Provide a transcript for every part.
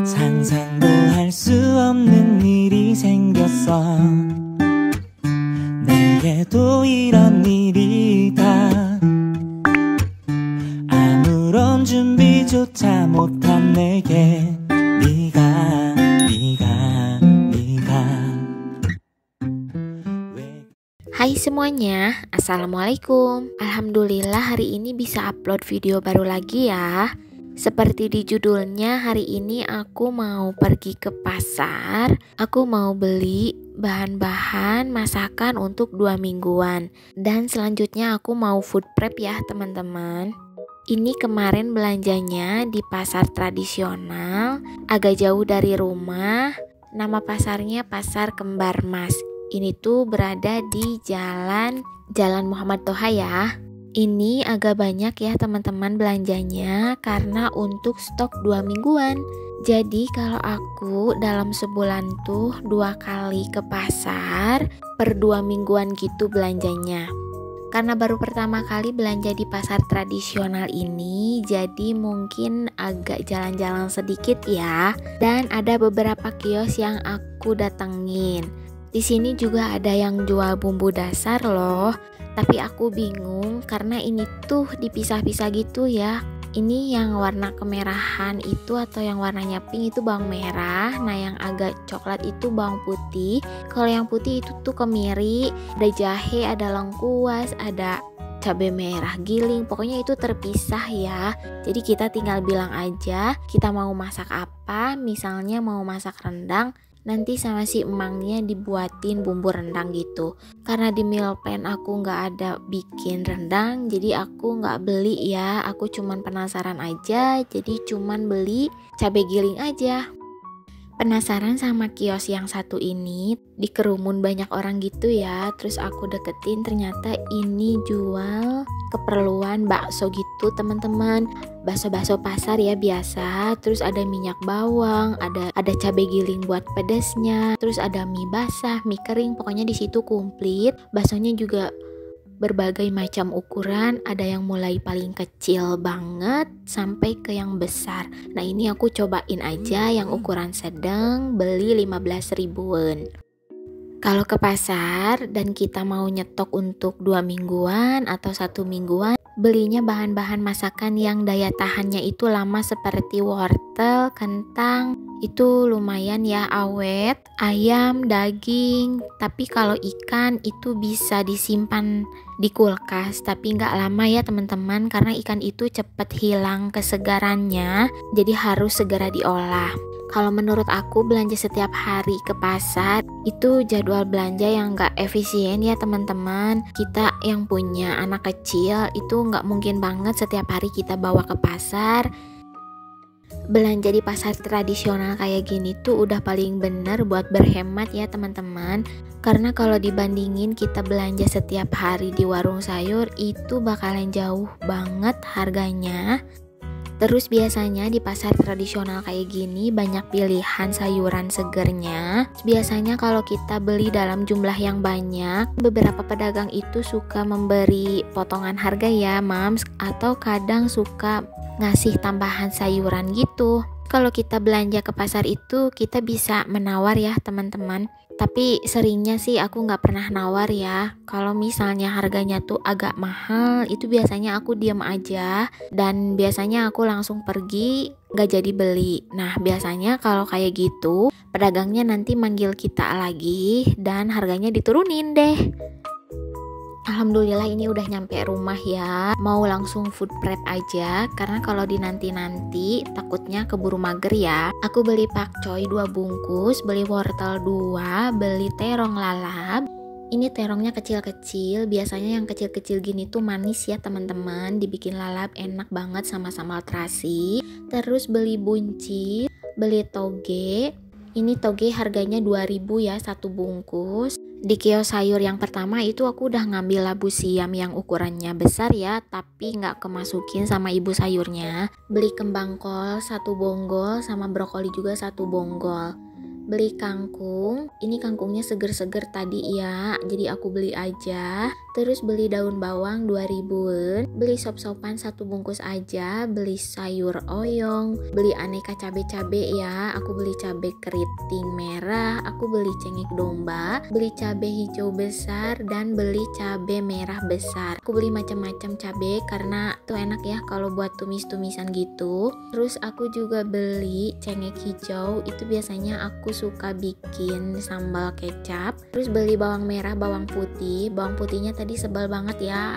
상상도 할 수 없는 일이 생겼어. 내게도 이런 일이 다 아무런 준비조차 못한 내게 네가 Hai semuanya, Assalamualaikum. Alhamdulillah hari ini bisa upload video baru lagi ya. Seperti di judulnya, hari ini aku mau pergi ke pasar. Aku mau beli bahan-bahan masakan untuk 2 mingguan. Dan selanjutnya aku mau food prep ya teman-teman. Ini kemarin belanjanya di pasar tradisional, agak jauh dari rumah. Nama pasarnya Pasar Kembar Mas. Ini tuh berada di Jalan Muhammad Toha ya. Ini agak banyak ya teman-teman belanjanya karena untuk stok 2 mingguan. Jadi kalau aku dalam sebulan tuh 2 kali ke pasar per 2 mingguan gitu belanjanya. Karena baru pertama kali belanja di pasar tradisional ini, jadi mungkin agak jalan-jalan sedikit ya. Dan ada beberapa kios yang aku datengin. Di sini juga ada yang jual bumbu dasar loh, tapi aku bingung karena ini tuh dipisah-pisah gitu ya. Ini yang warna kemerahan itu atau yang warnanya pink itu bawang merah, nah yang agak coklat itu bawang putih. Kalau yang putih itu tuh kemiri, ada jahe, ada lengkuas, ada cabai merah giling, pokoknya itu terpisah ya. Jadi kita tinggal bilang aja kita mau masak apa, misalnya mau masak rendang, nanti sama si emangnya dibuatin bumbu rendang gitu. Karena di meal plan aku nggak ada bikin rendang, jadi aku nggak beli ya. Aku cuman penasaran aja, jadi cuman beli cabai giling aja. Penasaran sama kios yang satu ini, di kerumun banyak orang gitu ya. Terus aku deketin, ternyata ini jual keperluan bakso gitu teman-teman. Bakso-bakso pasar ya biasa. Terus ada minyak bawang, ada cabai giling buat pedesnya, terus ada mie basah, mie kering, pokoknya di situ komplit. Baksonya juga berbagai macam ukuran, ada yang mulai paling kecil banget sampai ke yang besar. Nah ini aku cobain aja yang ukuran sedang, beli 15 ribuan. Kalau ke pasar dan kita mau nyetok untuk 2 mingguan atau 1 mingguan, belinya bahan-bahan masakan yang daya tahannya itu lama seperti wortel, kentang, itu lumayan ya awet, ayam, daging. Tapi kalau ikan itu bisa disimpan di kulkas, tapi nggak lama ya teman-teman, karena ikan itu cepat hilang kesegarannya, jadi harus segera diolah. Kalau menurut aku belanja setiap hari ke pasar itu jadwal belanja yang gak efisien ya teman-teman. Kita yang punya anak kecil itu gak mungkin banget setiap hari kita bawa ke pasar. Belanja di pasar tradisional kayak gini tuh udah paling bener buat berhemat ya teman-teman. Karena kalau dibandingin kita belanja setiap hari di warung sayur itu bakalan jauh banget harganya. Terus biasanya di pasar tradisional kayak gini banyak pilihan sayuran segernya. Biasanya kalau kita beli dalam jumlah yang banyak, beberapa pedagang itu suka memberi potongan harga ya mams, atau kadang suka ngasih tambahan sayuran gitu. Kalau kita belanja ke pasar itu kita bisa menawar ya teman-teman. Tapi seringnya sih aku gak pernah nawar ya. Kalau misalnya harganya tuh agak mahal, itu biasanya aku diam aja. Dan biasanya aku langsung pergi, gak jadi beli. Nah biasanya kalau kayak gitu, pedagangnya nanti manggil kita lagi dan harganya diturunin deh. Alhamdulillah ini udah nyampe rumah ya. Mau langsung food prep aja, karena kalau dinanti-nanti takutnya keburu mager ya. Aku beli pakcoy 2 bungkus, beli wortel 2, beli terong lalap. Ini terongnya kecil-kecil, biasanya yang kecil-kecil gini tuh manis ya teman-teman. Dibikin lalap enak banget sama sambal terasi. Terus beli buncis, beli toge. Ini toge harganya 2.000 ya 1 bungkus. Di kios sayur yang pertama itu aku udah ngambil labu siam yang ukurannya besar ya, tapi nggak kemasukin sama ibu sayurnya. Beli kembang kol 1 bonggol sama brokoli juga 1 bonggol. Beli kangkung, ini kangkungnya seger-seger tadi ya, jadi aku beli aja. Terus beli daun bawang 2000, beli sop-sopan 1 bungkus aja, beli sayur oyong, beli aneka cabe-cabe ya, aku beli cabe keriting merah, aku beli cengkeh domba, beli cabe hijau besar, dan beli cabe merah besar. Aku beli macam-macam cabe karena tuh enak ya kalau buat tumis-tumisan gitu. Terus aku juga beli cengkeh hijau, itu biasanya aku suka bikin sambal kecap. Terus beli bawang merah, bawang putihnya tadi sebel banget ya,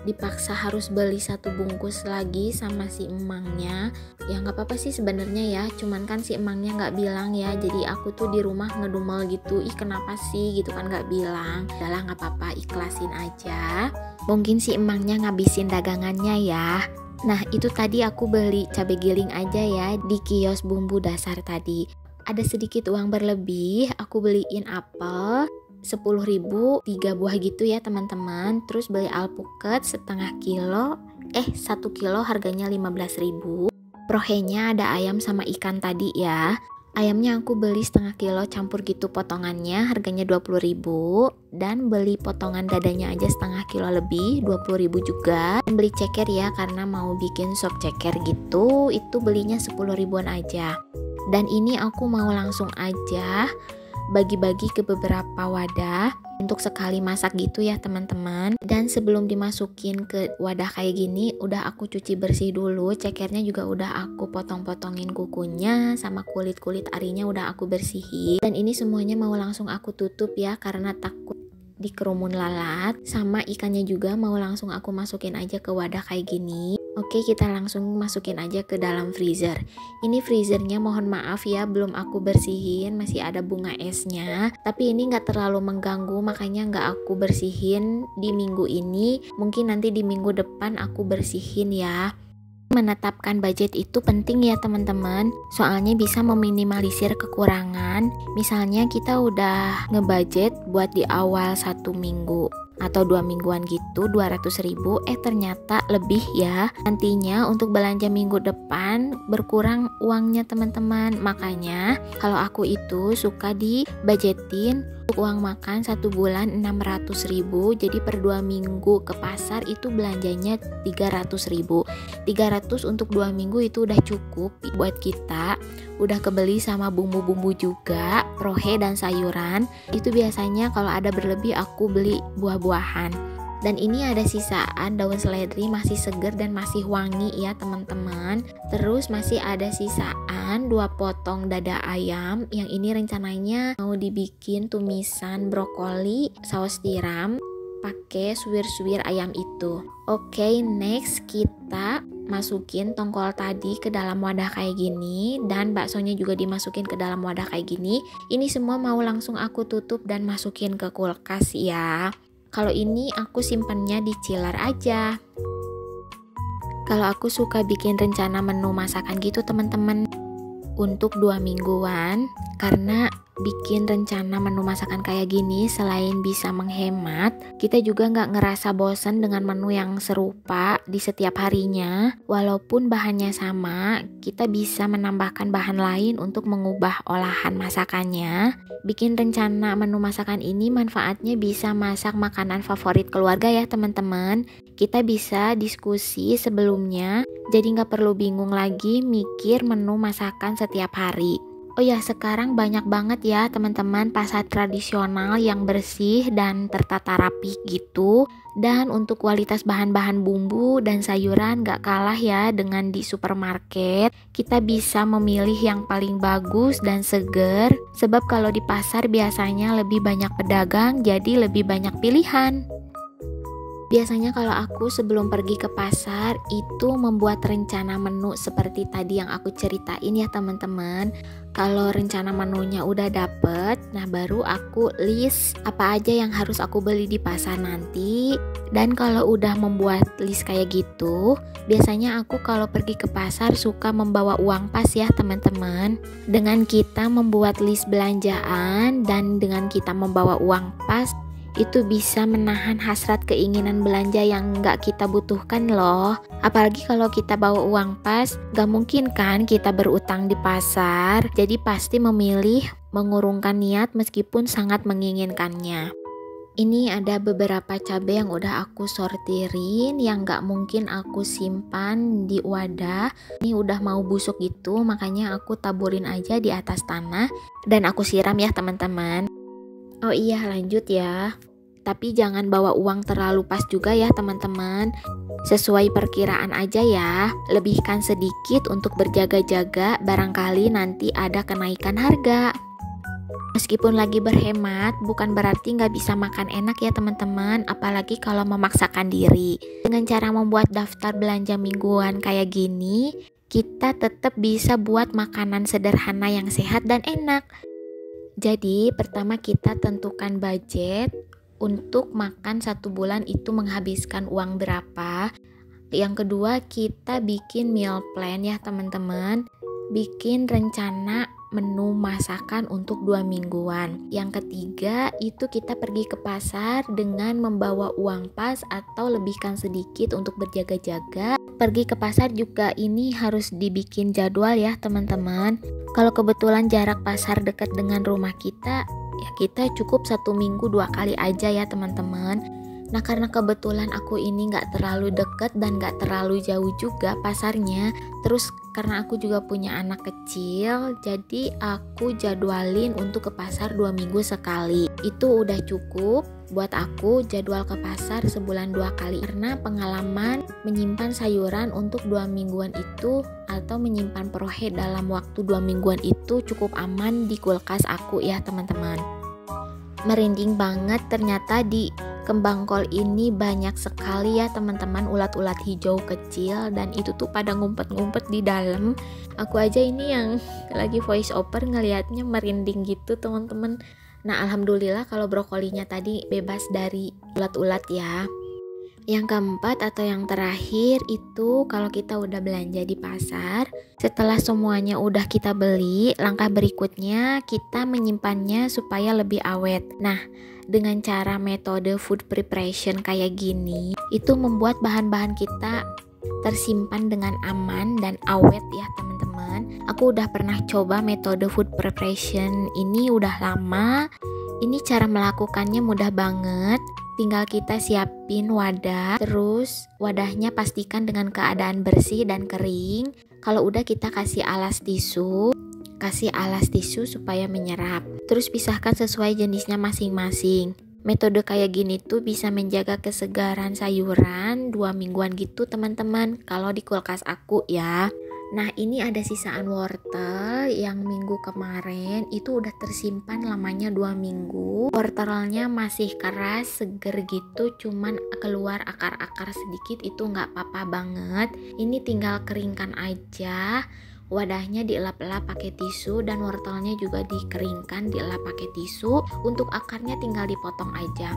dipaksa harus beli 1 bungkus lagi sama si emangnya. Ya nggak apa-apa sih sebenarnya ya, cuman kan si emangnya nggak bilang ya, jadi aku tuh di rumah ngedumel gitu, ih kenapa sih gitu kan nggak bilang. Udahlah nggak apa-apa, ikhlasin aja, mungkin si emangnya ngabisin dagangannya ya. Nah itu tadi aku beli cabai giling aja ya di kios bumbu dasar tadi. Ada sedikit uang berlebih, aku beliin apel 10.000 3 buah gitu ya teman-teman. Terus beli alpukat setengah kilo, 1 kilo harganya 15.000. Prohenya ada ayam sama ikan tadi ya. Ayamnya aku beli setengah kilo campur gitu potongannya, harganya 20.000. Dan beli potongan dadanya aja setengah kilo lebih, 20.000 juga. Dan beli ceker ya karena mau bikin sop ceker gitu, itu belinya 10 ribuan aja. Dan ini aku mau langsung aja bagi-bagi ke beberapa wadah untuk sekali masak gitu ya teman-teman. Dan sebelum dimasukin ke wadah kayak gini, udah aku cuci bersih dulu. Cekernya juga udah aku potong-potongin kukunya sama kulit-kulit arinya udah aku bersihin. Dan ini semuanya mau langsung aku tutup ya karena takut dikerumun lalat. Sama ikannya juga mau langsung aku masukin aja ke wadah kayak gini. Oke, kita langsung masukin aja ke dalam freezer. Ini freezernya mohon maaf ya belum aku bersihin, masih ada bunga esnya. Tapi ini gak terlalu mengganggu, makanya gak aku bersihin di minggu ini. Mungkin nanti di minggu depan aku bersihin ya. Menetapkan budget itu penting ya teman-teman, soalnya bisa meminimalisir kekurangan. Misalnya kita udah ngebudget buat di awal 1 minggu atau 2 mingguan gitu 200.000, ternyata lebih ya. Nantinya untuk belanja minggu depan berkurang uangnya teman-teman. Makanya kalau aku itu suka dibudgetin untuk uang makan 1 bulan 600.000, jadi per 2 minggu ke pasar itu belanjanya 300.000. 300 untuk 2 minggu itu udah cukup buat kita. Udah kebeli sama bumbu-bumbu juga, rohe dan sayuran. Itu biasanya kalau ada berlebih aku beli buah-buahan. Dan ini ada sisaan daun seledri masih seger dan masih wangi ya teman-teman. Terus masih ada sisaan 2 potong dada ayam. Yang ini rencananya mau dibikin tumisan brokoli saus tiram pakai suwir-suwir ayam itu. Oke, next kita masukin tongkol tadi ke dalam wadah kayak gini, dan baksonya juga dimasukin ke dalam wadah kayak gini. Ini semua mau langsung aku tutup dan masukin ke kulkas ya. Kalau ini aku simpennya di chiller aja. Kalau aku suka bikin rencana menu masakan gitu teman-teman untuk 2 mingguan, karena bikin rencana menu masakan kayak gini selain bisa menghemat, kita juga nggak ngerasa bosan dengan menu yang serupa di setiap harinya. Walaupun bahannya sama, kita bisa menambahkan bahan lain untuk mengubah olahan masakannya. Bikin rencana menu masakan ini manfaatnya bisa masak makanan favorit keluarga ya teman-teman. Kita bisa diskusi sebelumnya, jadi nggak perlu bingung lagi mikir menu masakan setiap hari. Oh ya, sekarang banyak banget ya teman-teman pasar tradisional yang bersih dan tertata rapi gitu. Dan untuk kualitas bahan-bahan bumbu dan sayuran gak kalah ya dengan di supermarket. Kita bisa memilih yang paling bagus dan seger. Sebab kalau di pasar biasanya lebih banyak pedagang, jadi lebih banyak pilihan. Biasanya kalau aku sebelum pergi ke pasar itu membuat rencana menu seperti tadi yang aku ceritain ya teman-teman. Kalau rencana menunya udah dapet, nah baru aku list apa aja yang harus aku beli di pasar nanti. Dan kalau udah membuat list kayak gitu, biasanya aku kalau pergi ke pasar suka membawa uang pas ya teman-teman. Dengan kita membuat list belanjaan dan dengan kita membawa uang pas, itu bisa menahan hasrat keinginan belanja yang nggak kita butuhkan loh. Apalagi kalau kita bawa uang pas, gak mungkin kan kita berutang di pasar. Jadi pasti memilih mengurungkan niat meskipun sangat menginginkannya. Ini ada beberapa cabai yang udah aku sortirin, yang gak mungkin aku simpan di wadah. Ini udah mau busuk gitu, makanya aku taburin aja di atas tanah dan aku siram ya teman-teman. Oh iya, lanjut ya. Tapi jangan bawa uang terlalu pas juga ya teman-teman. Sesuai perkiraan aja ya. Lebihkan sedikit untuk berjaga-jaga, barangkali nanti ada kenaikan harga. Meskipun lagi berhemat, bukan berarti nggak bisa makan enak ya teman-teman, apalagi kalau memaksakan diri. Dengan cara membuat daftar belanja mingguan kayak gini, kita tetap bisa buat makanan sederhana yang sehat dan enak. Jadi, pertama kita tentukan budget untuk makan 1 bulan itu menghabiskan uang berapa. Yang kedua, kita bikin meal plan ya teman-teman. Bikin rencana menu masakan untuk 2 mingguan. Yang ketiga, itu kita pergi ke pasar dengan membawa uang pas atau lebihkan sedikit untuk berjaga-jaga. Pergi ke pasar juga ini harus dibikin jadwal ya teman-teman. Kalau kebetulan jarak pasar dekat dengan rumah kita, ya kita cukup 1 minggu 2 kali aja ya teman-teman. Nah, karena kebetulan aku ini gak terlalu deket dan gak terlalu jauh juga pasarnya, terus karena aku juga punya anak kecil, jadi aku jadwalin untuk ke pasar 2 minggu sekali. Itu udah cukup buat aku jadwal ke pasar sebulan 2 kali, karena pengalaman menyimpan sayuran untuk 2 mingguan itu atau menyimpan prohe dalam waktu 2 mingguan itu cukup aman di kulkas aku ya teman-teman. Merinding banget, ternyata di kembang kol ini banyak sekali ya teman-teman ulat-ulat hijau kecil, dan itu tuh pada ngumpet-ngumpet di dalam. Aku aja ini yang lagi voice over ngelihatnya merinding gitu teman-teman. Nah, alhamdulillah kalau brokolinya tadi bebas dari ulat-ulat ya. Yang keempat atau yang terakhir itu kalau kita udah belanja di pasar, setelah semuanya udah kita beli, langkah berikutnya kita menyimpannya supaya lebih awet. Nah, dengan cara metode food preparation kayak gini, itu membuat bahan-bahan kita tersimpan dengan aman dan awet ya teman-teman. Aku udah pernah coba metode food preparation ini udah lama. Ini cara melakukannya mudah banget. Tinggal kita siapin wadah, terus wadahnya pastikan dengan keadaan bersih dan kering. Kalau udah kita kasih alas tisu supaya menyerap. Terus pisahkan sesuai jenisnya masing-masing. Metode kayak gini tuh bisa menjaga kesegaran sayuran 2 mingguan gitu teman-teman, kalau di kulkas aku ya. Nah, ini ada sisaan wortel yang minggu kemarin itu udah tersimpan lamanya 2 minggu. Wortelnya masih keras, seger gitu, cuman keluar akar-akar sedikit, itu nggak apa-apa banget. Ini tinggal keringkan aja. Wadahnya dielap-elap pakai tisu dan wortelnya juga dikeringkan, dielap pakai tisu. Untuk akarnya tinggal dipotong aja.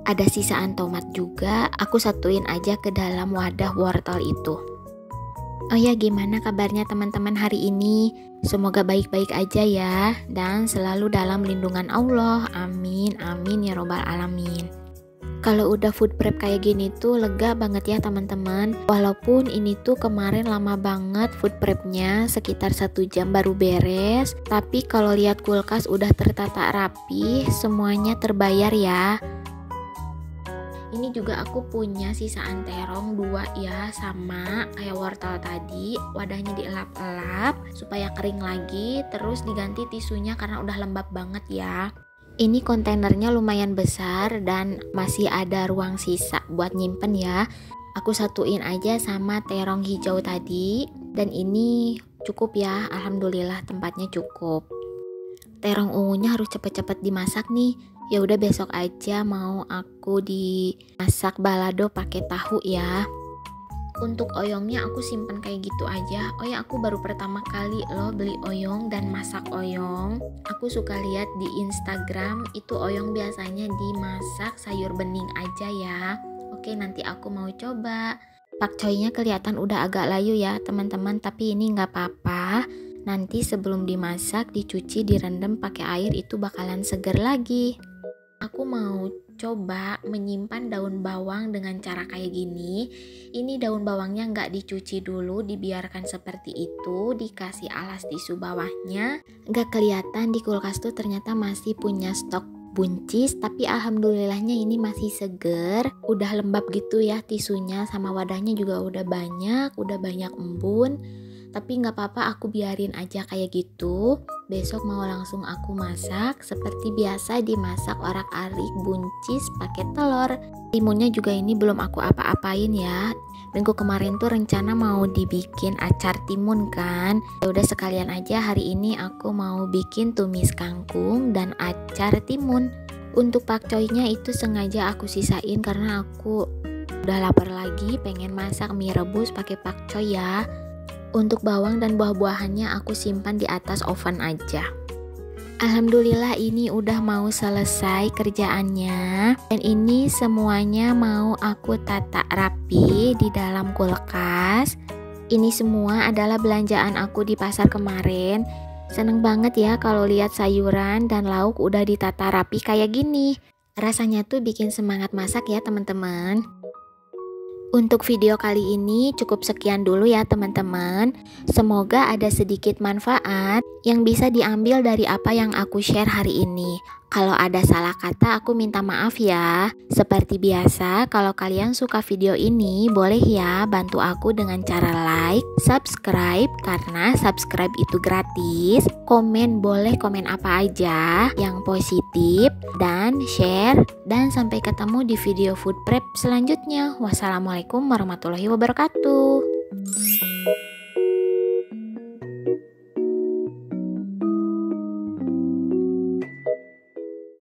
Ada sisaan tomat juga, aku satuin aja ke dalam wadah wortel itu. Oh ya, gimana kabarnya teman-teman hari ini? Semoga baik-baik aja ya, dan selalu dalam lindungan Allah. Amin, amin ya robbal alamin. Kalau udah food prep kayak gini tuh lega banget ya teman-teman. Walaupun ini tuh kemarin lama banget food prepnya, sekitar 1 jam baru beres. Tapi kalau lihat kulkas udah tertata rapi, semuanya terbayar ya. Ini juga aku punya sisaan terong 2 ya, sama kayak wortel tadi. Wadahnya dielap-elap supaya kering lagi, terus diganti tisunya karena udah lembab banget ya. Ini kontainernya lumayan besar dan masih ada ruang sisa buat nyimpen ya. Aku satuin aja sama terong hijau tadi, dan ini cukup ya, alhamdulillah tempatnya cukup. Terong ungunya harus cepet-cepet dimasak nih. Ya udah besok aja mau aku dimasak balado pakai tahu ya. Untuk oyongnya aku simpan kayak gitu aja. Oh ya, aku baru pertama kali loh beli oyong dan masak oyong. Aku suka lihat di Instagram itu oyong biasanya dimasak sayur bening aja ya. Oke, nanti aku mau coba. Pakcoynya kelihatan udah agak layu ya teman-teman, tapi ini nggak apa-apa. Nanti sebelum dimasak dicuci, direndam pakai air, itu bakalan seger lagi. Aku mau mencoba menyimpan daun bawang dengan cara kayak gini. Ini daun bawangnya nggak dicuci dulu, dibiarkan seperti itu, dikasih alas tisu bawahnya. Nggak kelihatan di kulkas tuh ternyata masih punya stok buncis, tapi alhamdulillahnya ini masih seger, udah lembab gitu ya tisunya, sama wadahnya juga udah banyak embun. Tapi nggak apa-apa, aku biarin aja kayak gitu. Besok mau langsung aku masak seperti biasa, dimasak orak-arik buncis pakai telur. Timunnya juga ini belum aku apa-apain ya. Minggu kemarin tuh rencana mau dibikin acar timun kan. Ya udah sekalian aja hari ini aku mau bikin tumis kangkung dan acar timun. Untuk pakcoynya itu sengaja aku sisain karena aku udah lapar lagi, pengen masak mie rebus pakai pakcoy ya. Untuk bawang dan buah-buahannya aku simpan di atas oven aja. Alhamdulillah ini udah mau selesai kerjaannya. Dan ini semuanya mau aku tata rapi di dalam kulkas. Ini semua adalah belanjaan aku di pasar kemarin. Seneng banget ya kalau lihat sayuran dan lauk udah ditata rapi kayak gini. Rasanya tuh bikin semangat masak ya teman-teman. Untuk video kali ini cukup sekian dulu ya teman-teman. Semoga ada sedikit manfaat yang bisa diambil dari apa yang aku share hari ini. Kalau ada salah kata aku minta maaf ya. Seperti biasa, kalau kalian suka video ini boleh ya bantu aku dengan cara like, subscribe karena subscribe itu gratis. Komen boleh komen apa aja yang positif dan share. Dan sampai ketemu di video food prep selanjutnya. Wassalamualaikum warahmatullahi wabarakatuh.